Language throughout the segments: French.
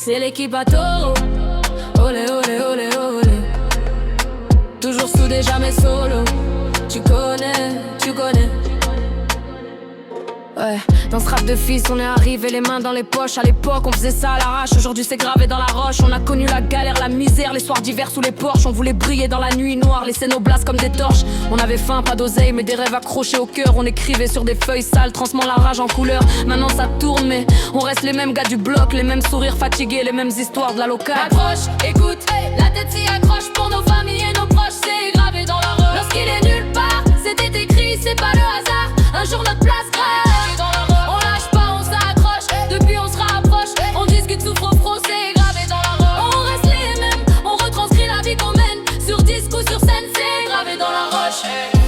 C'est l'équipe à taureau. Olé, olé, olé, olé. Toujours soudé, jamais solo. Tu connais, tu connais. Ouais, dans ce rap de fils on est arrivé les mains dans les poches. À l'époque on faisait ça à l'arrache, aujourd'hui c'est gravé dans la roche. On a connu la galère, la misère, les soirs d'hiver sous les porches. On voulait briller dans la nuit noire, laisser nos blasts comme des torches. On avait faim, pas d'oseille, mais des rêves accrochés au cœur. On écrivait sur des feuilles sales, transformant la rage en couleur. Maintenant ça tourne mais on reste les mêmes gars du bloc. Les mêmes sourires fatigués, les mêmes histoires de la locale. Accroche, écoute, la tête s'y accroche pour nos familles et nos proches. C'est gravé dans la roche. Lorsqu'il est nulle part, c'était écrit, c'est pas le hasard. Un jour notre place grave.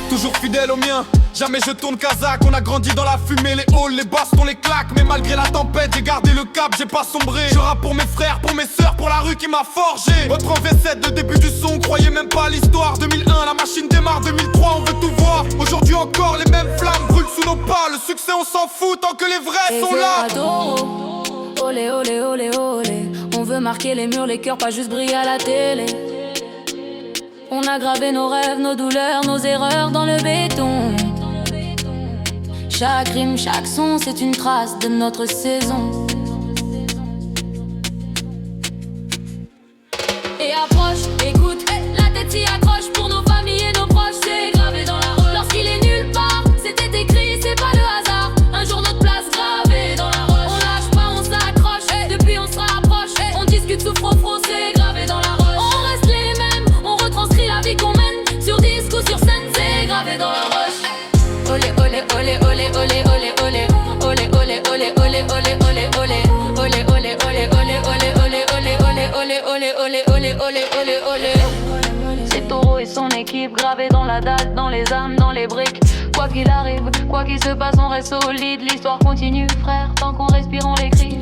Toujours fidèle au mien, jamais je tourne Kazakh. On a grandi dans la fumée, les halls, les bastons, les claques. Mais malgré la tempête, j'ai gardé le cap, j'ai pas sombré. Je rappe pour mes frères, pour mes sœurs, pour la rue qui m'a forgé. Votre en V7, le début du son, croyez même pas à l'histoire. 2001, la machine démarre, 2003, on veut tout voir. Aujourd'hui encore, les mêmes flammes brûlent sous nos pas. Le succès, on s'en fout tant que les vrais sont là. Olé, olé, olé, olé. On veut marquer les murs, les cœurs, pas juste briller à la télé. On a gravé nos rêves, nos douleurs, nos erreurs dans le béton. Chaque rime, chaque son, c'est une trace de notre saison. Et approche, écoute, la tête s'y accroche pour nos familles et nos proches. C'est gravé dans la roche. Lorsqu'il est nulle part, c'était écrit, c'est pas le hasard. Un jour notre place gravée dans la roche. On lâche pas, on s'accroche, depuis on se rapproche. On discute sous fro-fro, c'est gravé dans la roche. La vie qu'on mène, sur disque ou sur scène, c'est gravé dans la roche. Olé, olé, olé, olé, olé, olé, olé. Olé, olé, olé, olé, olé, olé, olé. Olé, olé, olé, olé, olé, olé, olé, olé, olé, olé, olé, olé, olé, olé. C'est Taureau et son équipe gravés dans la date, dans les âmes, dans les briques. Quoi qu'il arrive, quoi qu'il se passe, on reste solide. L'histoire continue, frère, tant qu'on respire, on l'écrit.